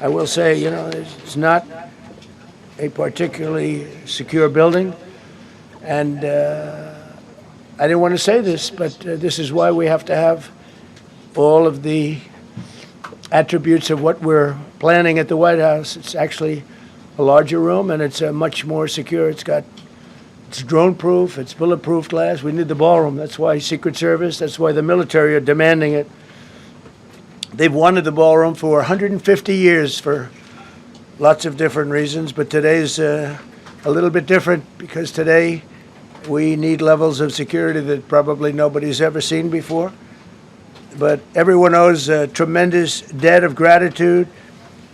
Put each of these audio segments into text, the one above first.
I will say, it's not a particularly secure building, and I didn't want to say this, but this is why we have to have all of the attributes of what we're planning at the White House. It's actually a larger room, and it's much more secure. It's drone-proof, it's bulletproof glass. We need the ballroom. That's why Secret Service, that's why the military are demanding it. They've wanted the ballroom for 150 years for lots of different reasons, but today's a little bit different because today we need levels of security that probably nobody's ever seen before. But everyone owes a tremendous debt of gratitude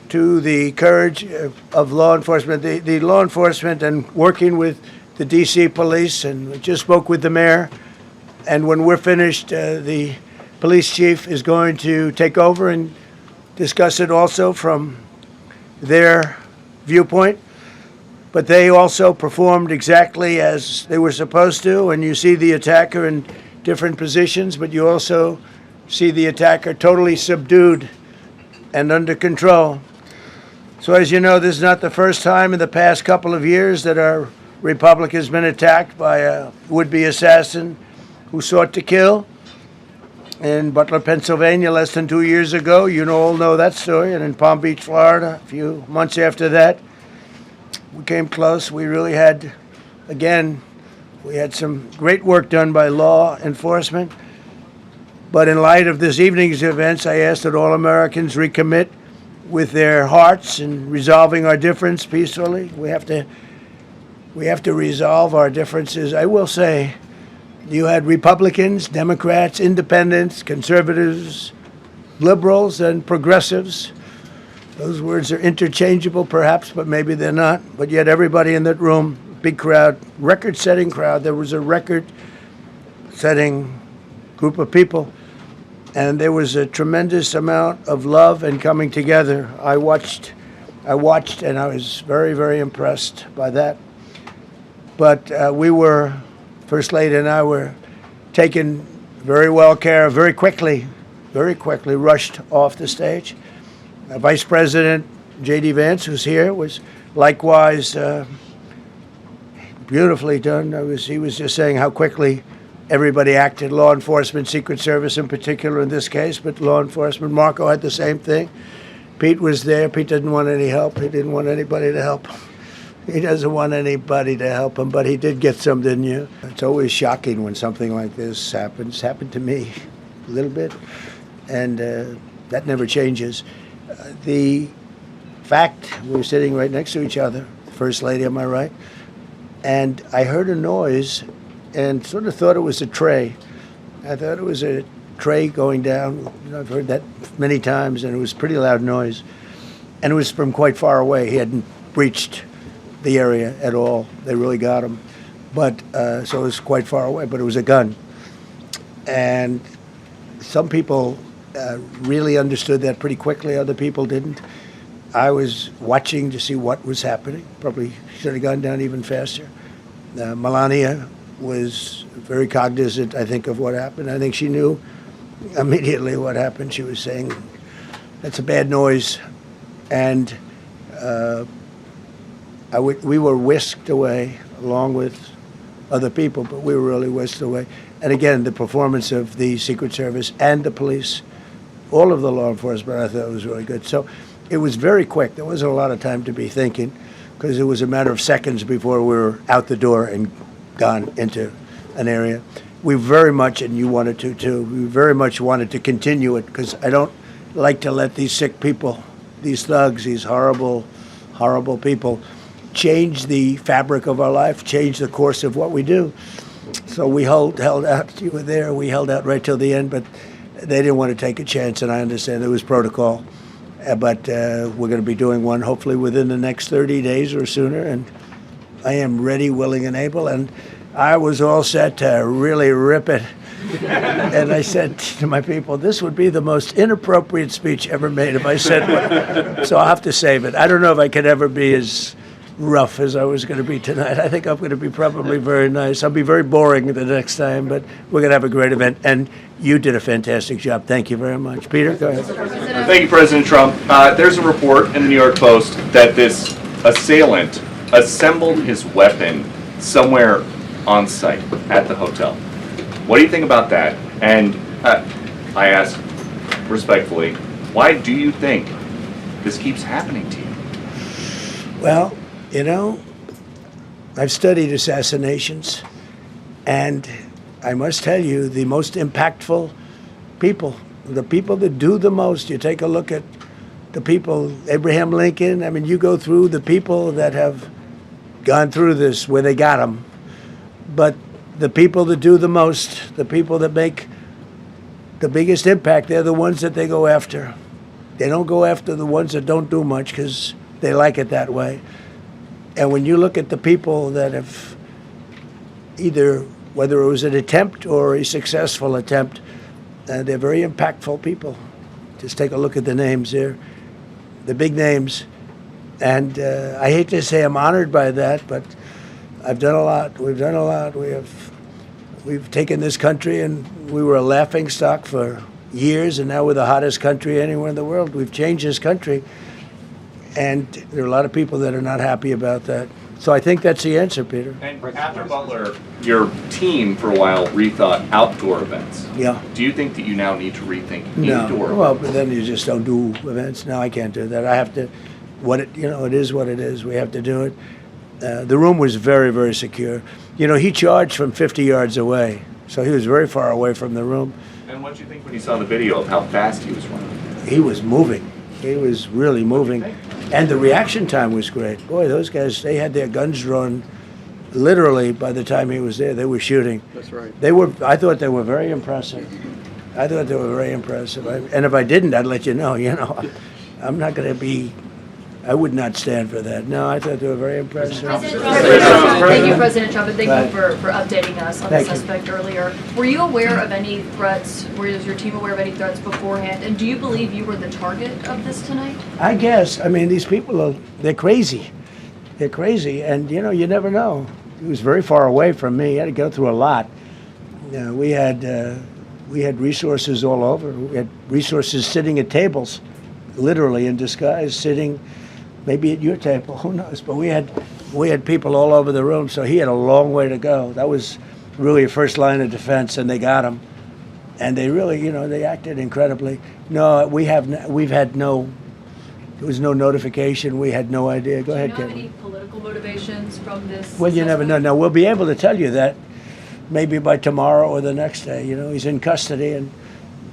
to the courage of law enforcement, the law enforcement, and working with the D.C. police. And we just spoke with the mayor. And when we're finished, the police chief is going to take over and discuss it also from their viewpoint. But they also performed exactly as they were supposed to. And you see the attacker in different positions, but you also see the attacker totally subdued and under control. So as you know, this is not the first time in the past couple of years that our republic has been attacked by a would-be assassin who sought to kill. In Butler, Pennsylvania, less than 2 years ago, you all know that story. And in Palm Beach, Florida, a few months after that, we came close. We really had, again, we had some great work done by law enforcement. But in light of this evening's events, I ask that all Americans recommit with their hearts in resolving our difference peacefully. We have to resolve our differences. I will say, you had Republicans, Democrats, independents, conservatives, liberals, and progressives. Those words are interchangeable, perhaps, but maybe they're not. But yet everybody in that room, big crowd, record-setting crowd. There was a record-setting group of people. And there was a tremendous amount of love and coming together. I watched, and I was very, very impressed by that. But First Lady and I were taken very well care of, very quickly rushed off the stage. Vice President J.D. Vance, who's here, was likewise beautifully done. He was just saying how quickly everybody acted, law enforcement, Secret Service in particular in this case, but law enforcement. Marco had the same thing. Pete was there. Pete didn't want any help. He didn't want anybody to help him. He doesn't want anybody to help him, but he did get some, didn't you? It's always shocking when something like this happens. Happened to me a little bit, and that never changes. The fact we were sitting right next to each other, First Lady on my right, and I heard a noise and sort of thought it was a tray. I thought it was a tray going down. I've heard that many times, and it was a pretty loud noise. And it was from quite far away. He hadn't breached the area at all. They really got him. But so it was quite far away, but it was a gun. And some people really understood that pretty quickly. Other people didn't. I was watching to see what was happening. Probably should have gone down even faster. Melania was very cognizant, I think, of what happened. I think she knew immediately what happened. She was saying, that's a bad noise. And we were whisked away along with other people, but we were really whisked away. And again, the performance of the Secret Service and the police, all of the law enforcement, I thought was really good. So it was very quick. There wasn't a lot of time to be thinking because it was a matter of seconds before we were out the door and gone into an area. We very much, and you wanted to too, we very much wanted to continue it because I don't like to let these sick people, these thugs, these horrible, horrible people change the fabric of our life, change the course of what we do. So we held out. You were there. We held out right till the end, but they didn't want to take a chance, and I understand there was protocol. But we're going to be doing one hopefully within the next 30 days or sooner, and I am ready, willing, and able. And I was all set to really rip it. And I said to my people, this would be the most inappropriate speech ever made if I said what. So I'll have to save it. I don't know if I could ever be as rough as I was going to be tonight. I think I'm going to be probably very nice. I'll be very boring the next time, but we're going to have a great event. And you did a fantastic job. Thank you very much. Peter, go ahead. Thank you, President Trump. There's a report in the New York Post that this assailant assembled his weapon somewhere on site at the hotel. What do you think about that? And I ask respectfully, why do you think this keeps happening to you? Well, you know, I've studied assassinations, and I must tell you, the most impactful people, the people that do the most, you take a look at the people, Abraham Lincoln, I mean, you go through the people that have gone through this, where they got them. But the people that do the most, the people that make the biggest impact, they're the ones that they go after. They don't go after the ones that don't do much because they like it that way. And when you look at the people that have either, whether it was an attempt or a successful attempt, they're very impactful people. Just take a look at the names there, the big names. And I hate to say I'm honored by that, but I've done a lot. We've done a lot. We've taken this country, and we were a laughing stock for years, and now we're the hottest country anywhere in the world. We've changed this country. And there are a lot of people that are not happy about that. So I think that's the answer, Peter. And after Butler, your team for a while rethought outdoor events. Yeah. Do you think that you now need to rethink No. indoor Well, events? but then you just don't do events. No, I can't do that. I have to, it is what it is. We have to do it. The room was very, very secure. You know, he charged from 50 yards away, so he was very far away from the room. And what did you think when you saw the video of how fast he was running? He was moving. He was really moving. And the reaction time was great. Boy, those guys, they had their guns drawn literally by the time he was there. They were shooting. That's right. I thought they were very impressive. And if I didn't, I'd let you know, I'm not going to be, I would not stand for that. No, I thought they were very impressive. Thank you, President Trump, and thank you for updating us on the Thank you. suspect earlier. Were you aware of any threats? Was your team aware of any threats beforehand? And do you believe you were the target of this tonight? I guess. I mean, these people they're crazy. They're crazy, and you never know. He was very far away from me. He had to go through a lot. We had resources all over. We had resources sitting at tables, literally in disguise, sitting maybe at your table, who knows? But we had people all over the room, so he had a long way to go. That was really a first line of defense, and they got him. And they really, they acted incredibly. No, there was no notification. We had no idea. Go ahead, Do you know Kevin. any political motivations from this? Well, you never know. Now, we'll be able to tell you that maybe by tomorrow or the next day. He's in custody, and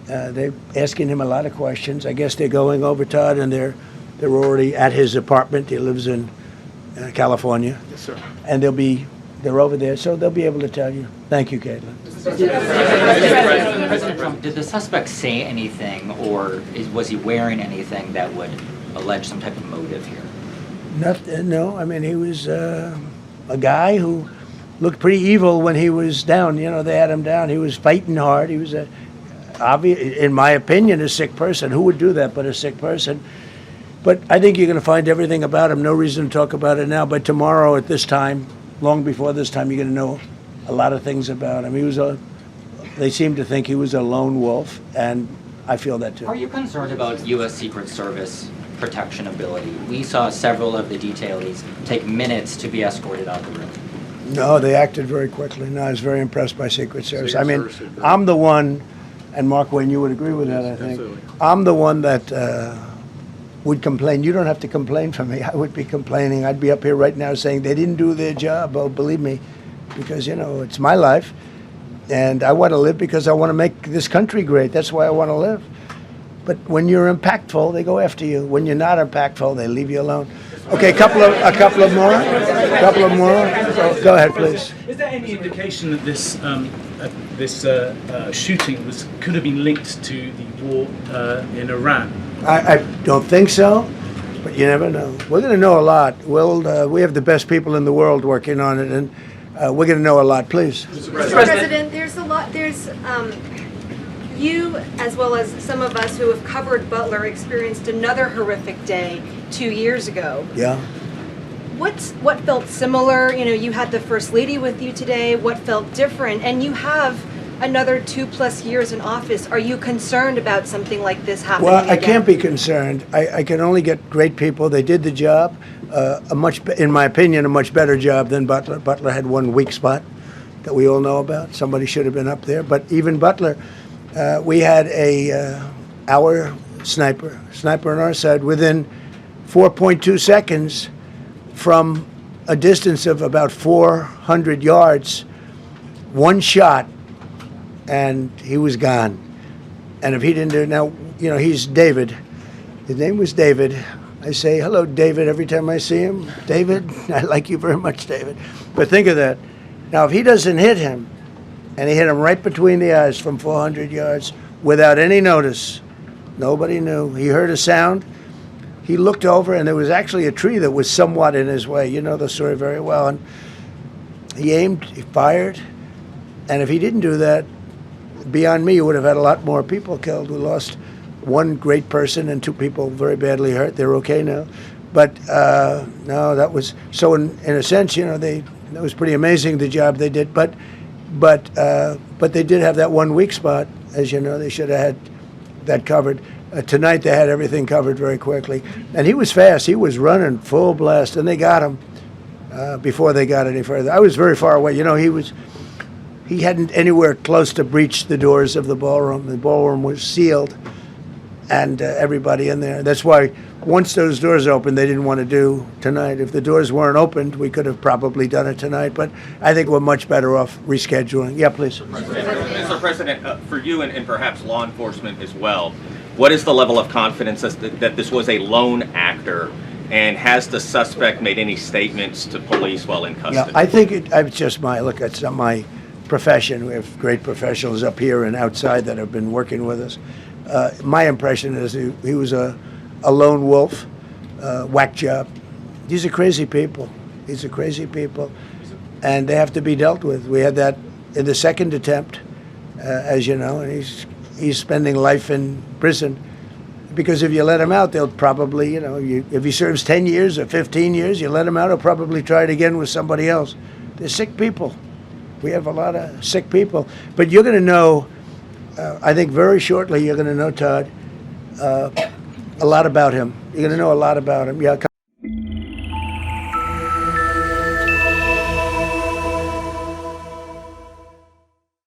they're asking him a lot of questions. I guess they're going over, Todd, and they're already at his apartment. He lives in California. Yes, sir. And they're over there, so they'll be able to tell you. Thank you, Caitlin. President Trump, did the suspect say anything, or was he wearing anything that would allege some type of motive here? Nothing. No, I mean, he was a guy who looked pretty evil when he was down. They had him down. He was fighting hard. He was in my opinion, a sick person. Who would do that but a sick person? But I think you're going to find everything about him. No reason to talk about it now. But tomorrow at this time, long before this time, you're going to know a lot of things about him. They seem to think he was a lone wolf, and I feel that too. Are you concerned about U.S. Secret Service protection ability? We saw several of the detailees take minutes to be escorted out of the room. No, they acted very quickly. No, I was very impressed by Secret Service. Secret I mean, Service did great. I'm the one, and Mark Wayne, you would agree with that, I think. Absolutely. I'm the one that would complain. You don't have to complain for me. I would be complaining. I'd be up here right now saying they didn't do their job. Oh, believe me, because, it's my life, and I want to live because I want to make this country great. That's why I want to live. But when you're impactful, they go after you. When you're not impactful, they leave you alone. Okay, a couple of more. Go ahead, please. Is there any indication that this shooting could have been linked to the war in Iran? I don't think so, but you never know. We're going to know a lot. We have the best people in the world working on it, and we're going to know a lot. Please. Mr. President, there's a lot. You, as well as some of us who have covered Butler, experienced another horrific day 2 years ago. Yeah. what felt similar? You know, you had the First Lady with you today. What felt different? And you have another 2+ years in office. Are you concerned about something like this happening Well, I again? can't be concerned. I can only get great people. They did the job, in my opinion, a much better job than Butler. Butler had one weak spot that we all know about. Somebody should have been up there. But even Butler, we had our sniper on our side within 4.2 seconds from a distance of about 400 yards, one shot, and he was gone. And if he didn't do it, now, you know, he's David. His name was David. I say, hello, David, every time I see him. David, I like you very much, David. But think of that. Now, if he doesn't hit him, and he hit him right between the eyes from 400 yards without any notice, nobody knew. He heard a sound. He looked over, and there was actually a tree that was somewhat in his way. You know the story very well. And he aimed, he fired, and if he didn't do that, beyond me, you would have had a lot more people killed. We lost one great person and 2 people very badly hurt. They're okay now. But no, that was, so in a sense, you know, that was pretty amazing, the job they did. But they did have that one weak spot, as you know. They should have had that covered. Tonight they had everything covered very quickly. And he was fast. He was running full blast, and they got him before they got any further. I was very far away. You know, he hadn't anywhere close to breach the doors of the ballroom. The ballroom was sealed, and everybody in there. That's why once those doors opened, they didn't want to do tonight. If the doors weren't opened, we could have probably done it tonight. But I think we're much better off rescheduling. Yeah, please. Mr. President, for you and perhaps law enforcement as well, what is the level of confidence that this was a lone actor, and has the suspect made any statements to police while in custody? Yeah, I think it's just it's not my profession. We have great professionals up here and outside that have been working with us. My impression is he was a lone wolf, whack job. These are crazy people. And they have to be dealt with. We had that in the second attempt, as you know, and he's spending life in prison. Because if you let him out, they'll probably, you know, if he serves 10 years or 15 years, you let him out, he'll probably try it again with somebody else. They're sick people. We have a lot of sick people. But you're going to know, I think very shortly, you're going to know, Todd, a lot about him. You're going to know a lot about him. Yeah.